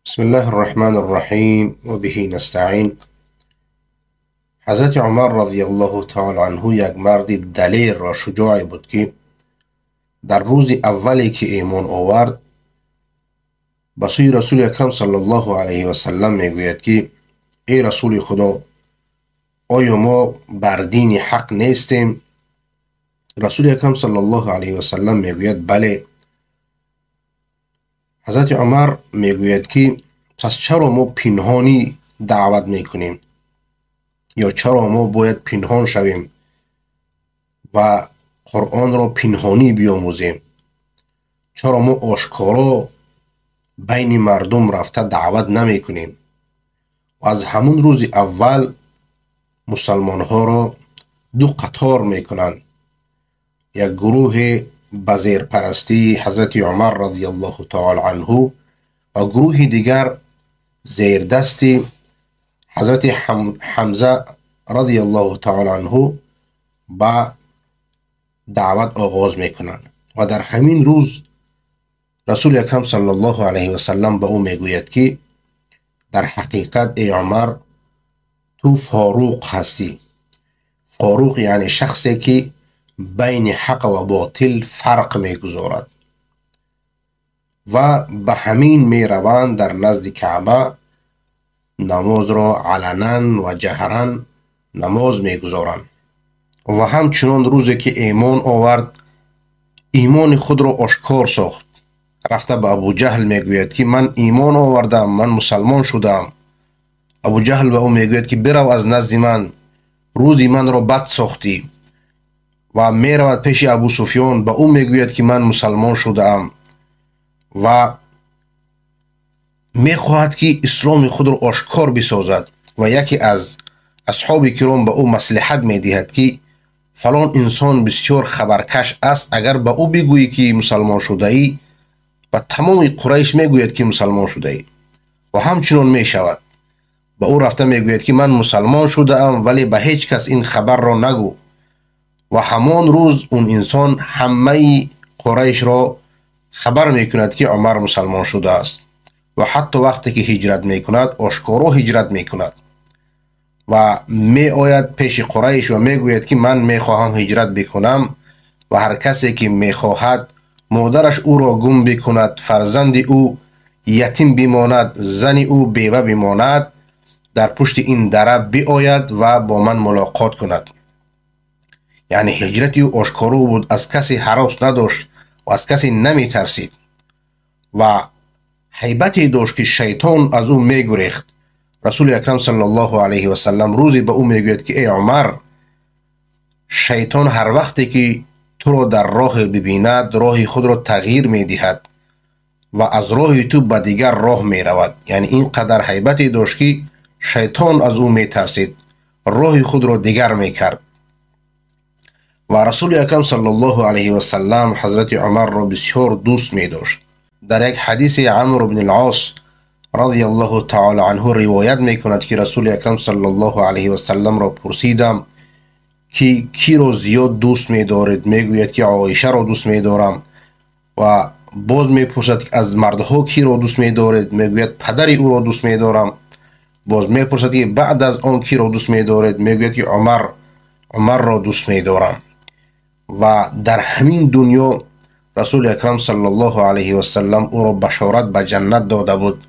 بسم الله الرحمن الرحیم و به نستعین. حضرت عمر رضی الله تعالی عنه یک مرد دلیر و شجاع بود که در روز اولی که ایمان آورد به سوی رسول اکرم صلی الله علیه و سلم میگوید که ای رسول خدا، آیا ما بر دین حق نیستیم؟ رسول اکرم صلی الله علیه و سلم میگوید بله. حضرت عمر میگوید که پس چرا ما پنهانی دعوت میکنیم، یا چرا ما باید پنهان شویم و قرآن را پنهانی بیاموزیم؟ چرا ما آشکارا بین مردم رفته دعوت نمی کنیم؟ و از همون روز اول مسلمان ها را دو قطار می کنند. یک گروه به زیر پرستی حضرت عمر رضی الله تعالی عنه و گروه دیگر زیر دست حضرت حمزه رضی الله تعالی عنه با دعوت آغاز میکنند. و در همین روز رسول اکرم صلی الله علیه و سلم به او میگوید که در حقیقت ای عمر، تو فاروق هستی. فاروق یعنی شخصی که بین حق و باطل فرق میگذارد و به همین میروند در نزد کعبه نماز را علنا و جهرا نماز میگذارند. و همچنان روزی که ایمان آورد ایمان خود را آشکار ساخت. رفته به ابو جهل میگوید که من ایمان آوردم، من مسلمان شدم. ابو جهل به او میگوید که برو از نزد من، روزی من را بد ساختی. و میرود پیش ابو سفیان، به او میگوید که من مسلمان شدم و میخواهد که اسلام خود را آشکار بسازد. و یکی از اصحاب کرام به او مصلحت میدهد که فلان انسان بسیار خبرکش است، اگر به او بگویی که مسلمان شده ای و تمام قریش میگوید که مسلمان شده ای. و همچنان میشود. به او رفته میگوید که من مسلمان شده ام، ولی به هیچ کس این خبر را نگو. و همان روز اون انسان همه قریش را خبر میکند که عمر مسلمان شده است. و حتی وقتی که هجرت میکند آشکارا هجرت میکند و می آید پیش قریش و میگوید که من میخواهم هجرت بکنم و هر کسی که میخواهد مادرش او را گم بکند، فرزند او یتیم بماند، زن او بیوه بماند، در پشت این دره بیاید و با من ملاقات کند. یعنی هجرت او آشکارا بود، از کسی هراس نداشت و از کسی نمی ترسید و هیبتی داشت که شیطان از او میگریخت. رسول اکرم صلی الله علیه و سلم روزی به او میگوید که ای عمر، شیطان هر وقتی که تو را در راه ببیند راه خود را تغییر میدهد و از راه تو به دیگر راه میرود. یعنی اینقدر هیبتی داشت که شیطان از او میترسید، راه خود را دیگر میکرد. و رسول اکرم صلی الله علیه و سلم حضرت عمر را بسیار دوست می‌داشت. در یک حدیث عمرو بن العاص رضی الله تعالی عنه روایت میکند که رسول اکرم صلی الله علیه و سلم را پرسیدم که کی را زیاد دوست می‌دارید؟ میگوید که عایشه را دوست می‌دارم. و باز میپرسد که از مردها کی را دوست می‌دارید؟ میگوید پدر او را دوست می‌دارم. باز میپرسد که بعد از آن کی را دوست می‌دارید؟ میگوید که عمر را دوست می‌دارم. و در همین دنیا رسول اکرم صلی الله علیه و سلم او را بشارت به جنت داده بود.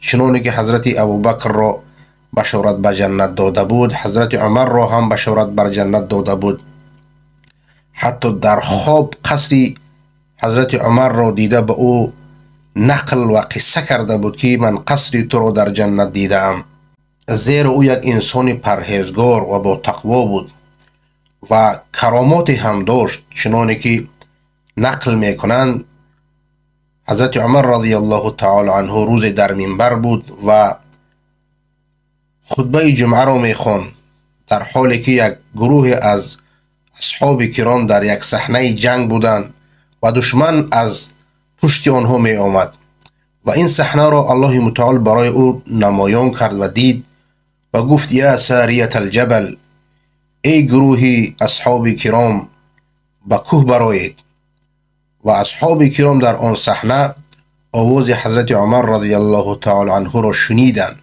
چنانه که حضرت ابوبکر را بشارت به جنت داده بود، حضرت عمر را هم بشارت بر جنت داده بود. حتی در خواب قصری حضرت عمر را دیده به او نقل و قصه کرده بود که من قصری تو را در جنت دیدم. زیرا او یک انسان پرهیزگار و با تقوا بود و کرامات هم داشت. چنانه که نقل میکنند حضرت عمر رضی الله تعالی عنه روز در منبر بود و خطبه جمعه را میخواند، در حالی که یک گروه از اصحاب کرام در یک صحنه جنگ بودند و دشمن از پشت آنها می آمد. و این صحنه را الله متعال برای او نمایان کرد و دید و گفت یا ساریت الجبل، ای گروه اصحاب کرام به کوه برآیید. و اصحاب کرام در آن صحنه آواز حضرت عمر رضی الله تعالی عنه را شنیدند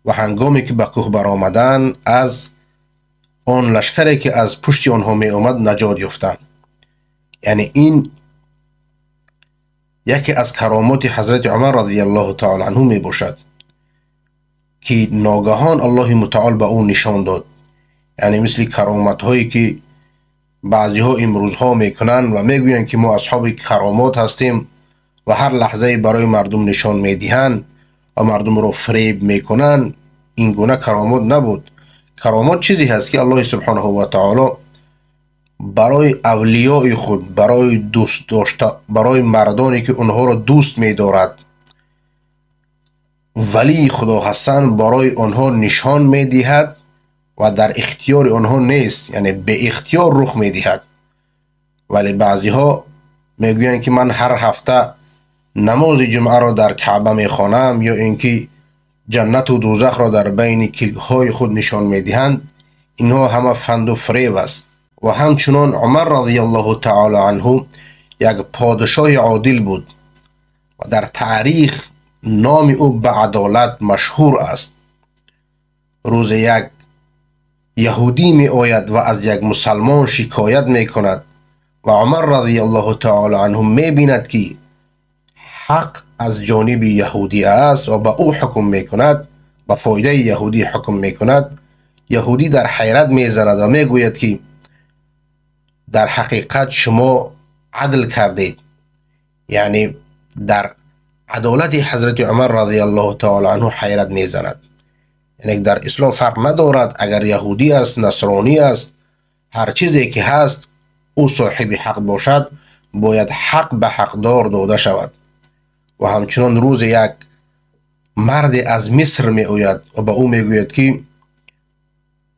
و هنگامی که به کوه برآمدند از آن لشکری که از پشت آنها می آمد نجات یافتند. یعنی این یکی از کرامات حضرت عمر رضی الله تعالی عنه می باشد که ناگهان الله متعال به او نشان داد. یعنی مثل کرامت هایی که بعضی ها امروز ها میکنن و میگویند که ما اصحاب کرامات هستیم و هر لحظه برای مردم نشان میدهند و مردم رو فریب میکنن، این گونه کرامات نبود. کرامات چیزی هست که الله سبحانه و تعالی برای اولیاء خود، برای دوست داشته، برای مردانی که اونها را دوست می‌دارد، ولی خدا هستند، برای آنها نشان می‌دهد و در اختیار آنها نیست، یعنی به اختیار رخ می‌دهد. ولی بعضی ها میگویند که من هر هفته نماز جمعه را در کعبه می‌خوانم، یا اینکه جنت و دوزخ را در بین کلیهای خود نشان می‌دهند. اینها همه فند و فریب است. و همچنان عمر رضی الله تعالی عنه یک پادشاه عادل بود و در تاریخ نام او به عدالت مشهور است. روز یک یهودی می آید و از یک مسلمان شکایت می کند و عمر رضی الله تعالی عنه می بیند که حق از جانب یهودی است و به او حکم می کند، به فایده یهودی حکم می کند. یهودی در حیرت می زند و می گوید که در حقیقت شما عدل کردید. یعنی در عدالت حضرت عمر رضی الله تعالی عنه حیرت می زند. یعنی در اسلام فرق ندارد، اگر یهودی است، نصرانی است، هر چیزی که هست او صاحب حق باشد، باید حق به حقدار داده شود. و همچنان روز یک مرد از مصر می آید و به او می گوید که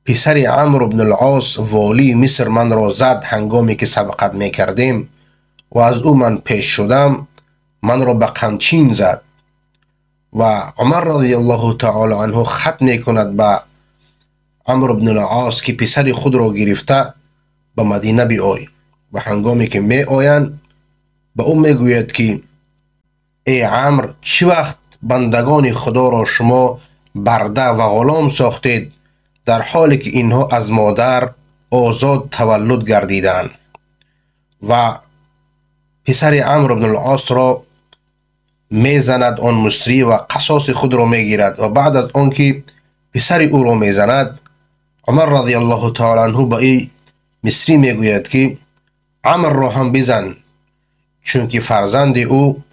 پسر عمرو بن العاص والی مصر من را زد هنگامی که سبقت می کردیم و از او من پیش شدم، من را به قمچین زد. و عمر رضی الله تعالی عنه خط می کند به عمرو بن العاص که پسر خود را گرفته به مدینه بیای. و هنگامی که می آیند به او می گوید که ای عمرو، چی وقت بندگان خدا را شما برده و غلام ساختید در حالی که اینها از مادر آزاد تولد گردیدند؟ و پسر عمرو بن العاص را میزند آن مصری و قصاص خود را میگیرد. و بعد از آنکه پسر او را میزند، عمر رضی الله تعالی عنه به این مصری میگوید که عمرو را هم بزن، چون که فرزند او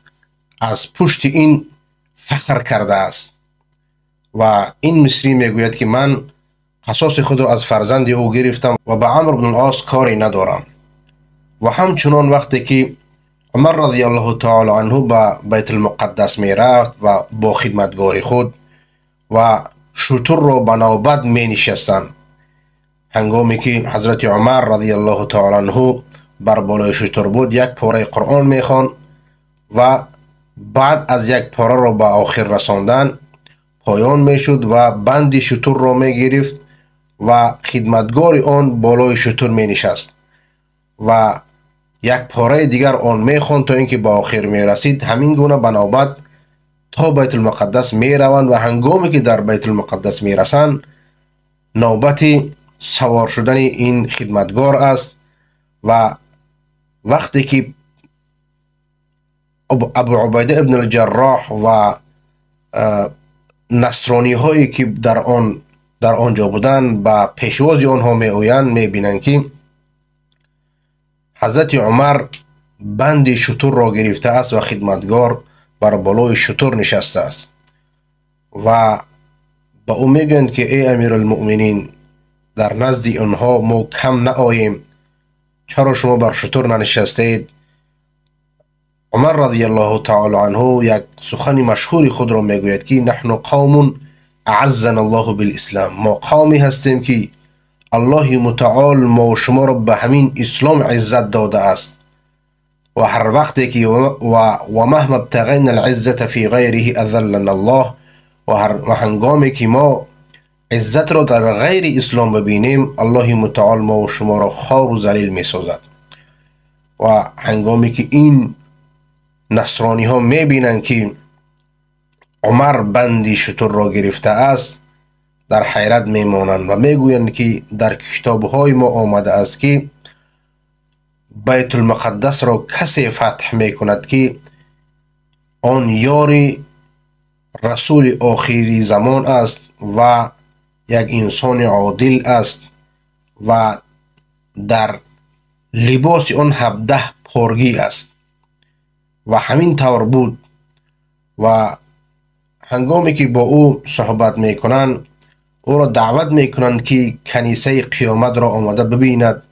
از پشت این فخر کرده است. و این مصری میگوید که من قصاص خود را از فرزند او گرفتم و به عمرو بن العاص کاری ندارم. و همچنان وقتی که عمر رضی الله تعالی عنه به بیت المقدس می رفت و با خدمتگار خود و شتر را به نوبت می نشستند، هنگامی که حضرت عمر رضی الله تعالی عنه بر بالای شتر بود، یک پاره قرآن می خواند و بعد از یک پاره را به آخر رساندن پایان می شد و بند شتر را می گرفت و خدمتگار آن بالای شتر می نشست و یک پاره دیگر آن می خواند تا اینکه به آخر می رسید. همین گونه به نوبت تا بیت المقدس می روند و هنگامی که در بیت المقدس می رسند نوبت سوار شدن این خدمتگار است. و وقتی که ابو عبیده ابن الجراح و نصرانی هایی که در آنجا بودند به پیشواز آنها می آیند، می بینند که حضرت عمر بند شتر را گرفته است و خدمتگار بر بالای شتر نشسته است و به او میگویند که ای امیر المؤمنین، در نزد آنها ما کم نآییم، چرا شما بر شتر ننشستید؟ عمر رضی الله تعالی عنه یک سخن مشهور خود را میگوید که نحن قوم اعزنا الله بالاسلام، ما قومی هستیم که الله متعال ما و شما را به همین اسلام عزت داده است و هر وقتی که و مهما ابتغینا العزة فی غیره اذلنا الله، و هنگامی که ما عزت را در غیر اسلام ببینیم، الله متعال ما و شما را خوار و ذلیل می سازد. و هنگامی که این نصرانی ها می بینند که عمر بندی شتر را گرفته است، در حیرت می مانند و می گویند که در کتاب های ما آمده است که بیت المقدس را کسی فتح می کند که آن یار رسول آخری زمان است و یک انسان عادل است و در لباس آن 17 پارگی است. و همین طور بود و هنگامی که با او صحبت می کنند او را دعوت می کنند که کنیسه قیامت را آمده ببیند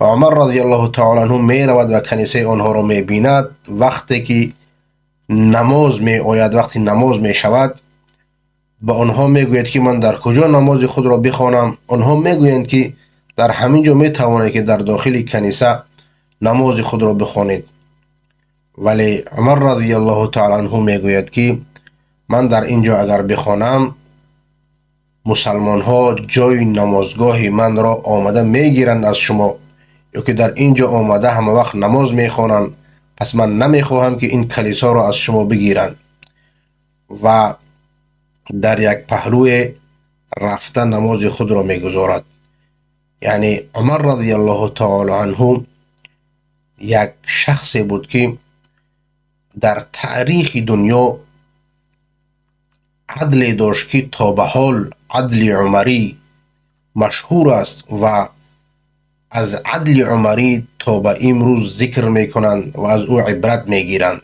و عمر رضی الله تعالی عنه می رود و کنیسه آنها را می بیند. وقتی که نماز می آید، وقتی نماز می شود، به آنها می گوید که من در کجا نماز خود را بخوانم؟ آنها می گویند که در همین جا می توانید که در داخل کنیسه نماز خود را بخوانید. ولی عمر رضی الله تعالی عنه می گوید که من در اینجا اگر بخوانم مسلمان ها جای نمازگاه من را آمده می گیرند از شما، یا که در اینجا آمده همه وقت نماز می خوانند، پس من نمی خواهم که این کلیسا را از شما بگیرند. و در یک پهلوی رفته نماز خود را می گذارد. یعنی عمر رضی الله تعالی عنه یک شخصی بود که در تاریخ دنیا عدل داشت که تا به حال عدل عمری مشهور است و از عدل عمری تا به امروز ذکر می کنند و از او عبرت می گیرند.